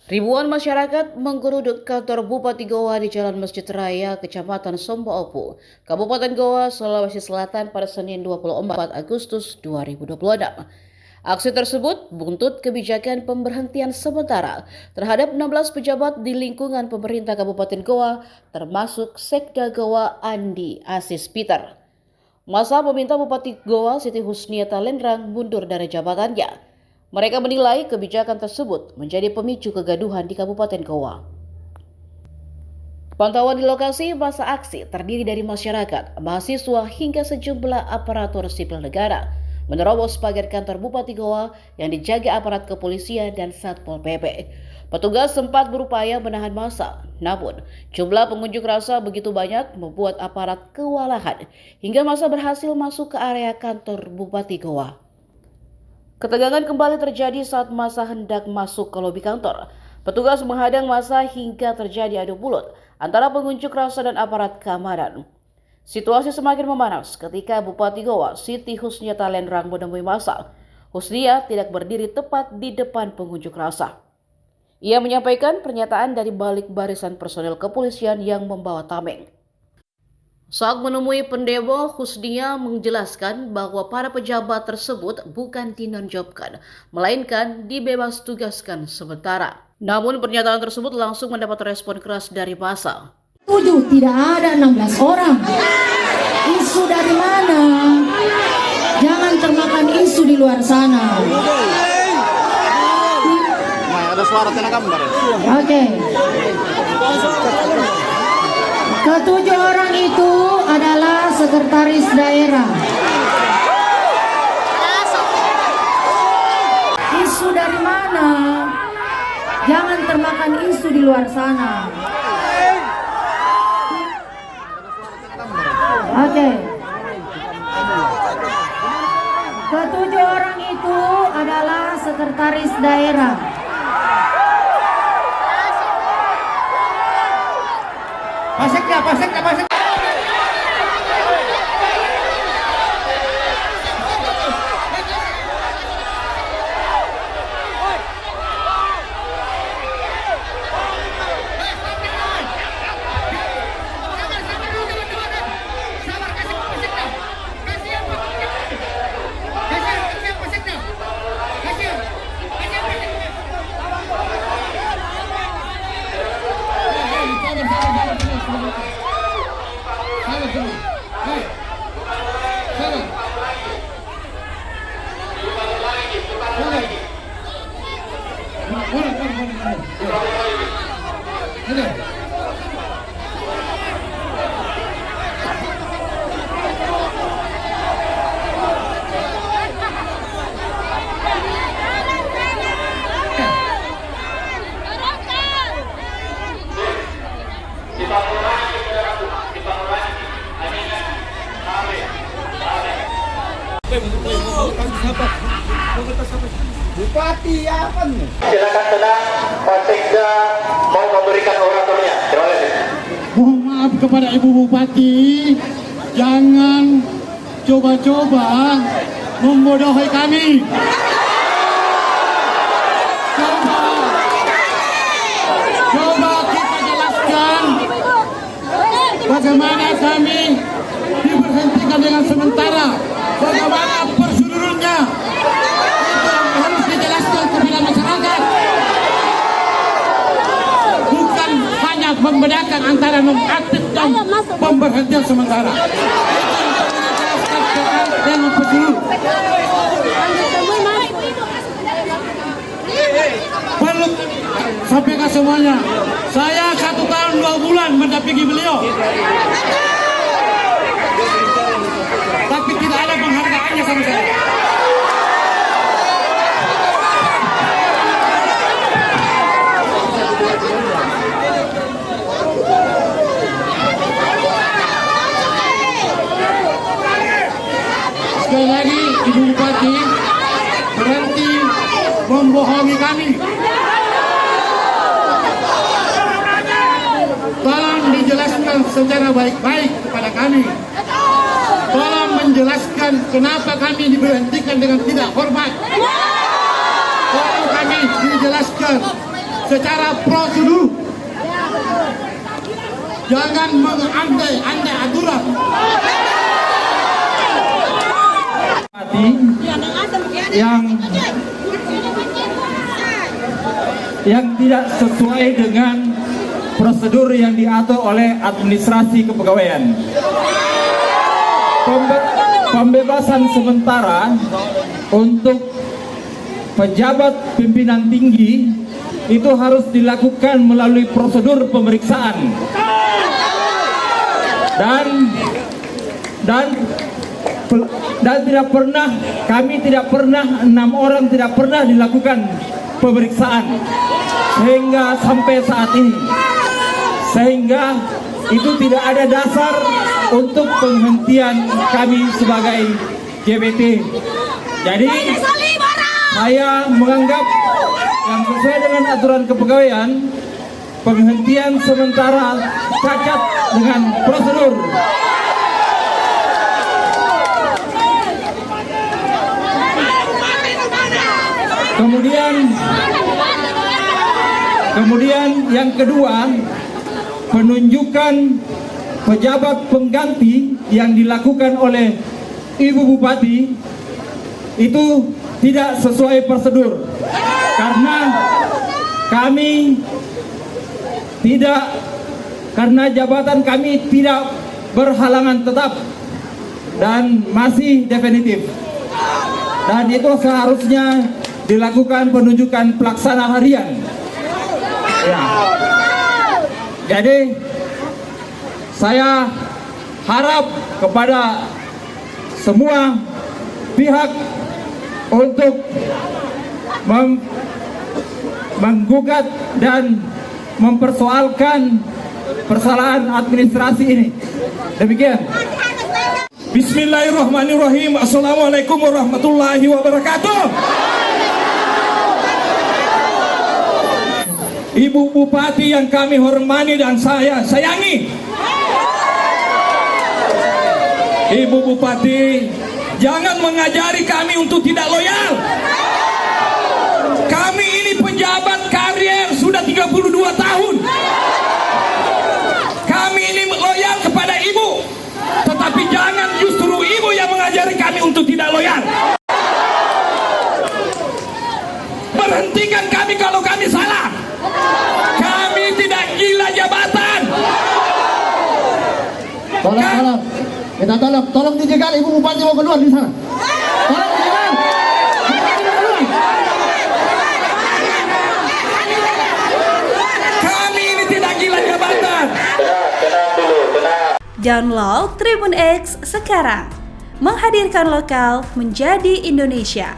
Ribuan masyarakat menggeruduk kantor Bupati Goa di Jalan Masjid Raya, Kecamatan Somboopu, Kabupaten Goa, Sulawesi Selatan pada Senin 24 Agustus 2026. Aksi tersebut buntut kebijakan pemberhentian sementara terhadap 16 pejabat di lingkungan pemerintah Kabupaten Goa, termasuk Sekda Goa Andi Asis Peter. Masa meminta Bupati Goa Siti Husniata Lenrang mundur dari jabatannya. Mereka menilai kebijakan tersebut menjadi pemicu kegaduhan di Kabupaten Goa. Pantauan di lokasi masa aksi terdiri dari masyarakat, mahasiswa hingga sejumlah aparatur sipil negara menerobos pagar kantor Bupati Goa yang dijaga aparat kepolisian dan Satpol PP. Petugas sempat berupaya menahan massa, namun jumlah pengunjuk rasa begitu banyak membuat aparat kewalahan hingga massa berhasil masuk ke area kantor Bupati Goa. Ketegangan kembali terjadi saat massa hendak masuk ke lobi kantor. Petugas menghadang massa hingga terjadi adu mulut antara pengunjuk rasa dan aparat keamanan. Situasi semakin memanas ketika Bupati Goa Siti Husniata Lenrang menemui massa. Husnia tidak berdiri tepat di depan pengunjuk rasa. Ia menyampaikan pernyataan dari balik barisan personel kepolisian yang membawa tameng. Saat menemui pendemo, Husnia menjelaskan bahwa para pejabat tersebut bukan dinonjobkan, melainkan dibebas tugaskan sementara. Namun pernyataan tersebut langsung mendapat respon keras dari massa. 7 tidak ada 16 orang. Isu dari mana? Jangan termakan isu di luar sana. Ada suara tenaga gambar. Oke. Ketujuh orang itu adalah sekretaris daerah. Isu dari mana? Jangan termakan isu di luar sana. Oke. Ketujuh orang itu adalah sekretaris daerah. Pasek. Bupati apa nih? Silakan tenang, Pak Sekda mau memberikan oratornya. Terima kasih. Mohon maaf kepada Ibu Bupati, jangan coba-coba membodohi kami. Coba kita jelaskan bagaimana kami diberhentikan dengan sementara, bagaimana prosedurnya. Itu yang harus dijelaskan kepada masyarakat. Bukan hanya membedakan antara nonaktif dan pemberhentian sementara. Dengan prosedur. Perlu sampaikan semuanya. Saya 1 tahun 2 bulan mendampingi beliau, tapi tidak ada penghargaannya sama saya. Sekali lagi, Ibu Bupati, berhenti membohongi kami. Tolong dijelaskan secara baik-baik kepada kami. Tolong menjelaskan kenapa kami diberhentikan dengan tidak hormat. Tolong kami dijelaskan secara prosedur. Jangan mengandai-andai aturan. Yang tidak sesuai dengan prosedur yang diatur oleh administrasi kepegawaian. Pembebasan sementara untuk pejabat pimpinan tinggi itu harus dilakukan melalui prosedur pemeriksaan dan tidak pernah, kami tidak pernah, 6 orang tidak pernah dilakukan pemeriksaan sehingga sampai saat ini, sehingga itu tidak ada dasar untuk penghentian kami sebagai JBT. Jadi saya menganggap yang sesuai dengan aturan kepegawaian, penghentian sementara cacat dengan prosedur. Kemudian yang kedua, penunjukan pejabat pengganti yang dilakukan oleh Ibu Bupati itu tidak sesuai prosedur, karena jabatan kami tidak berhalangan tetap dan masih definitif, dan itu seharusnya dilakukan penunjukan pelaksana harian. Ya. Jadi saya harap kepada semua pihak untuk menggugat dan mempersoalkan persoalan administrasi ini. Demikian. Bismillahirrahmanirrahim. Assalamualaikum warahmatullahi wabarakatuh. Ibu Bupati yang kami hormati dan saya sayangi, Ibu Bupati, jangan mengajari kami untuk tidak loyal. Kami ini pejabat karier sudah 32 tahun. Kami ini loyal kepada Ibu, tetapi jangan justru Ibu yang mengajari kami untuk tidak loyal. Berhentikan kami kalau kami salah. Kami tidak gila jabatan. Tolong. Kita tolong dijegal, Ibu Bupati mau keluar di sana. Tolong dijegal. Kami ini tidak gila jabatan. Tenang dulu, tenang. Download Tribun X sekarang. Menghadirkan lokal menjadi Indonesia.